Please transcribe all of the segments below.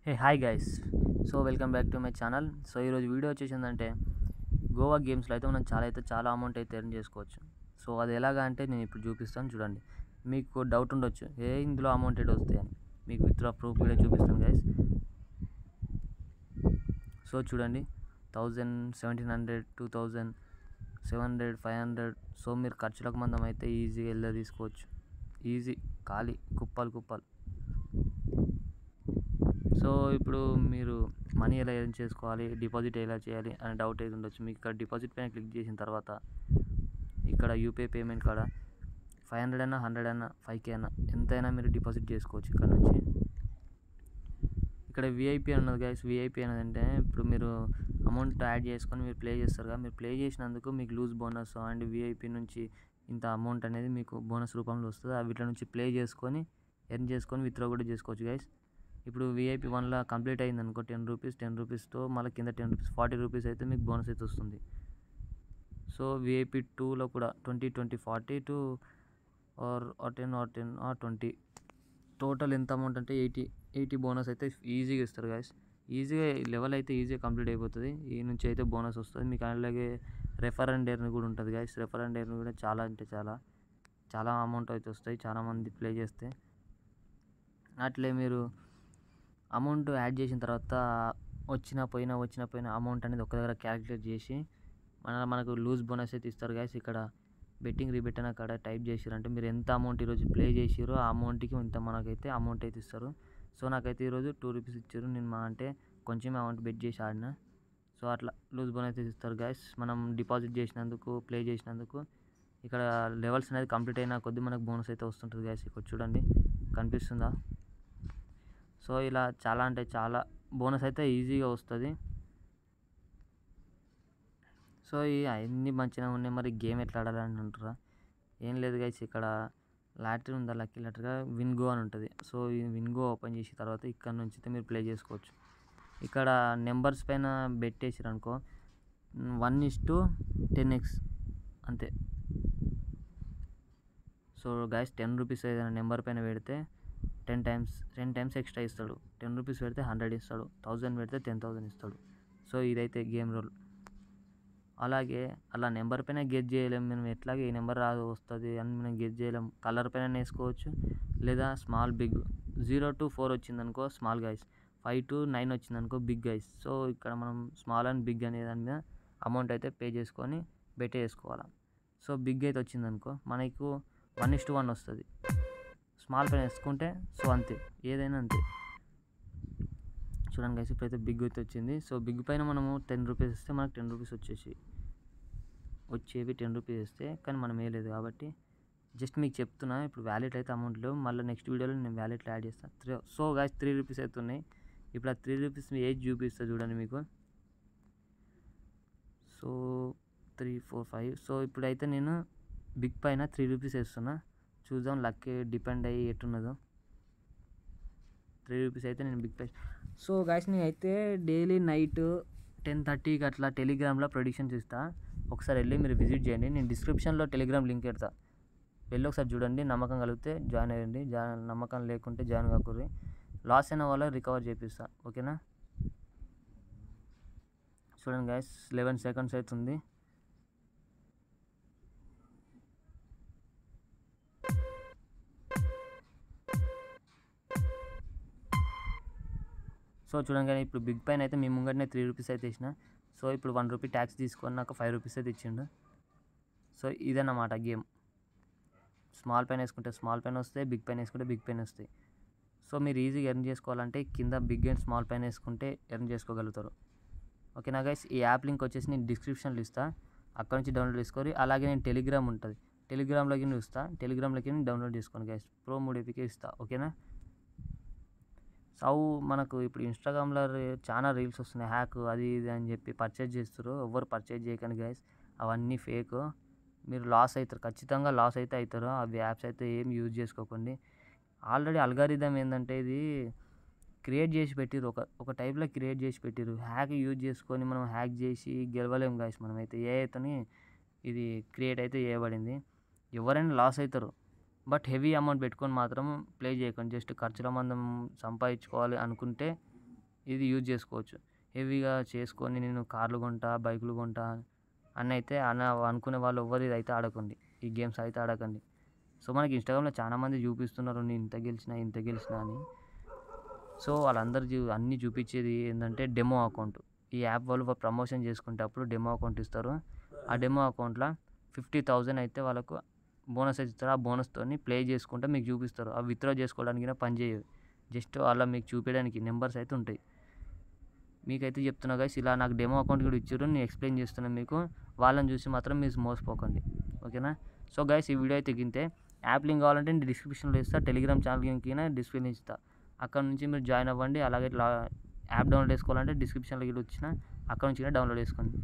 Hey hi guys. So welcome back to my channel. So ఈరోజు video వచ్చేసిందంటే Goa గేమ్స్లో అయితే మనం చాలా అమౌంట్ అయితే ఎర్న్ చేసుకోవచ్చు. సో అది ఎలాగా అంటే నేను ఇప్పుడు చూపిస్తాను చూడండి. మీకు డౌట్ ఉండొచ్చు ఇందులో అమౌంట్ ఎటు వస్తాయి అని. మీకు విత్డ్రా ప్రూఫ్ కూడా చూపిస్తాను గైస్. సో చూడండి 1000, 1700, 2000, 700, 500. సో మీరు ఖర్చులకు మందం అయితే ఈజీగా వెళ్ళి తీసుకోవచ్చు. ఈజీ ఖాళీ కుప్పలు. సో ఇప్పుడు మీరు మనీ ఎలా ఎర్న్ చేసుకోవాలి, డిపాజిట్ ఎలా చేయాలి అనే డౌట్ అయితే ఉండొచ్చు మీకు. ఇక్కడ డిపాజిట్ పైన క్లిక్ చేసిన తర్వాత ఇక్కడ యూపీఐ పేమెంట్ కాడ 500 అయినా 100 అయినా 5K అయినా ఎంతైనా మీరు డిపాజిట్ చేసుకోవచ్చు ఇక్కడ నుంచి. ఇక్కడ విఐపి అన్నది గైస్. విఐపి అనేది అంటే ఇప్పుడు మీరు అమౌంట్ యాడ్ చేసుకొని మీరు ప్లే చేస్తారు కదా, మీరు ప్లే చేసినందుకు మీకు లూజ్ బోనస్ అండ్ విఐపి నుంచి ఇంత అమౌంట్ అనేది మీకు బోనస్ రూపంలో వస్తుంది. వీటి నుంచి ప్లే చేసుకొని ఎర్న్ చేసుకొని విత్డ్రా కూడా చేసుకోవచ్చు గైస్. ఇప్పుడు విఐపి 1లా కంప్లీట్ అయింది అనుకో 10 రూపీస్, 10 రూపీస్తో మళ్ళీ కింద 10 రూపీస్ 40 రూపీస్ అయితే మీకు బోనస్ అయితే వస్తుంది. సో విఐపి 2లో కూడా 20, 20, 40 to or 10 or 10 or 20 total ఎంత అమౌంట్ అంటే 80 బోనస్ అయితే ఈజీగా ఇస్తారు గైస్. ఈజీగా లెవెల్ అయితే ఈజీగా కంప్లీట్ అయిపోతుంది. ఈ నుంచి అయితే బోనస్ వస్తుంది మీకు. అలాగే రెఫర్ అండ్ ఎర్న్ కూడా ఉంటుంది గైస్. రెఫర్ అండ్ ఎర్న్ కూడా చాలా అంటే చాలా అమౌంట్ అయితే వస్తాయి చాలామంది ప్లే చేస్తే. అట్లే మీరు అమౌంట్ యాడ్ చేసిన తర్వాత వచ్చిన పోయిన అమౌంట్ అనేది ఒక దగ్గర క్యాలిక్యులేట్ చేసి మనకు లూజ్ బోనస్ అయితే ఇస్తారు గైస్. ఇక్కడ బెట్టింగ్ రీబెట్ అని అక్కడ టైప్ చేసారంటే మీరు ఎంత అమౌంట్ ఈరోజు ప్లే చేసారో ఆ అమౌంట్కి ఇంత మనకైతే అమౌంట్ అయితే ఇస్తారు. సో నాకైతే ఈరోజు 2 రూపీస్ ఇచ్చారు. నేను అంటే కొంచెం అమౌంట్ బెట్ చేసి ఆడిన. సో అట్లా లూజ్ బోనస్ అయితే ఇస్తారు గైస్. మనం డిపాజిట్ చేసినందుకు ప్లే చేసినందుకు ఇక్కడ లెవెల్స్ అనేది కంప్లీట్ అయిన కొద్దీ మనకు బోనస్ అయితే వస్తుంటుంది గైస్. ఇక్కడ చూడండి కనిపిస్తుందా. సో ఇలా చాలా అంటే చాలా బోనస్ అయితే ఈజీగా వస్తుంది. సో అన్నీ మంచిగా ఉన్నాయి. మరి గేమ్ ఎట్లా ఆడాలని అంటారా? ఏం లేదు గైస్, ఇక్కడ లాటరీ ఉందా, లక్కీ లాటరీగా విన్గో అని ఉంటుంది. సో ఈ విన్గో ఓపెన్ చేసిన తర్వాత ఇక్కడ నుంచి అయితే మీరు ప్లే చేసుకోవచ్చు. ఇక్కడ నెంబర్స్ పైన బెట్ వేసారు అనుకో 1:10x అంతే. సో గైస్ 10 రూపీస్ ఏదైనా నెంబర్ పైన పెడితే 10 టైమ్స్ ఎక్స్ట్రా ఇస్తాడు. 10 రూపీస్ పెడితే 100 ఇస్తాడు. 1000 పెడితే 10,000 ఇస్తాడు. సో ఇదైతే గేమ్ రూల్. అలాగే అలా నెంబర్ పైన గెస్ చేయలేము మనం. ఎట్లాగే ఈ నెంబర్ వస్తుంది అని మనం గెస్ చేయలేం. కలర్ పైన వేసుకోవచ్చు లేదా స్మాల్ బిగ్. 0 to 4 వచ్చిందనుకో స్మాల్ గైస్, 5 to 9 వచ్చిందనుకో బిగ్ గైస్. సో ఇక్కడ మనం స్మాల్ అండ్ బిగ్ అనే దాని మీద అమౌంట్ అయితే పే చేసుకొని బెట్ వేసుకోవాలి. సో బిగ్ అయితే వచ్చిందనుకో మనకు 1:1 వస్తుంది. స్మాల్ పైన వేసుకుంటే సో అంతే, ఏదైనా అంతే. చూడండి గైస్ ఇప్పుడైతే బిగ్ అయితే వచ్చింది. సో బిగ్ పైన మనము 10 రూపీస్ ఇస్తే మనకు 10 రూపీస్ వచ్చేవి 10 రూపీస్ ఇస్తే. కానీ మనం వేయలేదు కాబట్టి జస్ట్ మీకు చెప్తున్నా. ఇప్పుడు వ్యాలెట్ అయితే అమౌంట్ లేవు. మళ్ళీ నెక్స్ట్ వీడియోలో నేను వ్యాలెట్లో యాడ్ చేస్తాను. సో గైస్ 3 రూపీస్ అయితే ఉన్నాయి. ఇప్పుడు ఆ 3 రూపీస్ ఏజ్ చూపిస్తా చూడండి మీకు. సో 3, 4, 5. సో ఇప్పుడైతే నేను బిగ్ పైన 3 రూపీస్ వేస్తున్నా. చూద్దాం లక్ డిపెండ్ అయ్యి ఎట్టున్నదో. 3 రూపీస్ అయితే నేను బిగ్ ప్రైస్. సో గైస్ నేనైతే డైలీ నైట్ 10:30కి అట్లా టెలిగ్రామ్లో ప్రొడిక్షన్స్ ఇస్తా. ఒకసారి వెళ్ళి మీరు విజిట్ చేయండి. నేను డిస్క్రిప్షన్లో టెలిగ్రామ్ లింక్ పెడతా. వెళ్ళి ఒకసారి చూడండి. నమ్మకం కలిగితే జాయిన్ అయ్యండి. నమ్మకం లేకుంటే జాయిన్ కాకూరి. లాస్ అయిన వాళ్ళ రికవర్ చేపిస్తా, ఓకేనా? చూడండి గైస్ 11 సెకండ్స్ అవుతుంది. సో చూడండి కానీ ఇప్పుడు బిగ్ పైన అయితే మీ ముంగటనే 3 రూపీస్ అయితే ఇచ్చిన. సో ఇప్పుడు 1 రూపీ ట్యాక్స్ తీసుకొని నాకు 5 రూపీస్ అయితే ఇచ్చిండు. సో ఇదన్నమాట గేమ్. స్మాల్ పైన వేసుకుంటే స్మాల్ పైన వస్తాయి, బిగ్ పైన వేసుకుంటే బిగ్ పైన వస్తాయి. సో మీరు ఈజీగా ఎర్న్ చేసుకోవాలంటే కింద బిగ్ అండ్ స్మాల్ పైన వేసుకుంటే ఎర్న్ చేసుకోగలుగుతారు, ఓకేనా గైస్? ఈ యాప్ లింక్ వచ్చేసి నేను డిస్క్రిప్షన్లో ఇస్తా. అక్కడ నుంచి డౌన్లోడ్ చేసుకోరి. అలాగే నేను టెలిగ్రామ్ ఉంటుంది, టెలిగ్రామ్లోకి నేను ఇస్తా. టెలిగ్రామ్లోకి నేను డౌన్లోడ్ చేసుకోండి గైస్. ప్రో 3 APK ఇస్తా, ఓకేనా? సో మనకు ఇప్పుడు ఇన్స్టాగ్రామ్లో చాలా రీల్స్ వస్తున్నాయి, హ్యాక్ అది ఇది అని చెప్పి పర్చేజ్ చేస్తారు. ఎవరు పర్చేజ్ చేయకండి గైస్, అవన్నీ ఫేక్. మీరు లాస్ అవుతారు, ఖచ్చితంగా లాస్ అయితే అవుతారు. అవి యాప్స్ అయితే ఏం యూజ్ చేసుకోకండి. ఆల్రెడీ అల్గారిథం ఏంటంటే ఇది క్రియేట్ చేసి పెట్టిరు, ఒక టైప్లో క్రియేట్ చేసి పెట్టిరు. హ్యాక్ యూజ్ చేసుకొని మనం హ్యాక్ చేసి గెలవలేము గైస్. మనమైతే ఏఐతోని ఇది క్రియేట్ అయితే చేయబడింది. ఎవరైనా లాస్ అవుతారు. బట్ హెవీ అమౌంట్ పెట్టుకొని మాత్రం ప్లే చేయకండి. జస్ట్ ఖర్చుల మందం సంపాదించుకోవాలి అనుకుంటే ఇది యూజ్ చేసుకోవచ్చు. హెవీగా చేసుకొని నేను కార్లు కొంటా, బైకులు కొంటా అని అయితే అనుకునే వాళ్ళు ఎవ్వరు ఇదైతే ఆడకండి. ఈ గేమ్స్ అయితే ఆడకండి. సో మనకి ఇన్‌స్టాగ్రామ్‌లో చాలామంది చూపిస్తున్నారు నేను ఇంత గెలిచినా, ఇంత గెలిచినా అని. సో వాళ్ళందరూ అన్నీ చూపించేది ఏంటంటే డెమో అకౌంట్. ఈ యాప్ వాళ్ళు ప్రమోషన్ చేసుకునేటప్పుడు డెమో అకౌంట్ ఇస్తారు. ఆ డెమో అకౌంట్‌లో 50,000 అయితే వాళ్ళకు బోనస్ అయితే ఇస్తారు. ఆ బోనస్‌తోని ప్లే చేసుకుంటే మీకు చూపిస్తారు. అవి విత్‌డ్రా చేసుకోవడానికి పని చేయవు. జస్ట్ అలా మీకు చూపించడానికి నెంబర్స్ అయితే ఉంటాయి. మీకైతే చెప్తున్నా గైస్, ఇలా నాకు డెమో అకౌంట్ కూడా ఇచ్చారు. నేను ఎక్స్ప్లెయిన్ చేస్తున్నాను మీకు. వాళ్ళని చూసి మాత్రం మీరు మోసపోకండి. ఓకేనా? సో గైస్, ఈ వీడియో అయితే గింతే. యాప్ లింక్ కావాలంటే నేను డిస్క్రిప్షన్లో ఇస్తా. టెలిగ్రామ్ ఛానల్ లింక్ డిస్క్రిప్షన్లో ఇస్తా. అక్కడ నుంచి మీరు జాయిన్ అవ్వండి. అలాగే యాప్ డౌన్లోడ్ చేసుకోవాలంటే డిస్క్రిప్షన్లో వచ్చిన అక్కడ నుంచి డౌన్లోడ్ చేసుకోండి.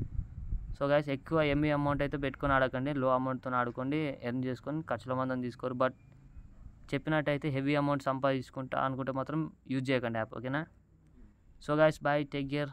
సో గైస్, ఎక్కువ ఎమ్మి అమౌంట్ అయితే పెట్టుకొని ఆడకండి. లో అమౌంట్తో ఆడుకోండి. ఎర్న్ చేసుకొని ఖర్చుల మందం తీసుకోరు. బట్ చెప్పినట్టయితే హెవీ అమౌంట్ సంపాదించుకుంటా అనుకుంటే మాత్రం యూజ్ చేయకండి యాప్. ఓకేనా? So guys, bye, take care.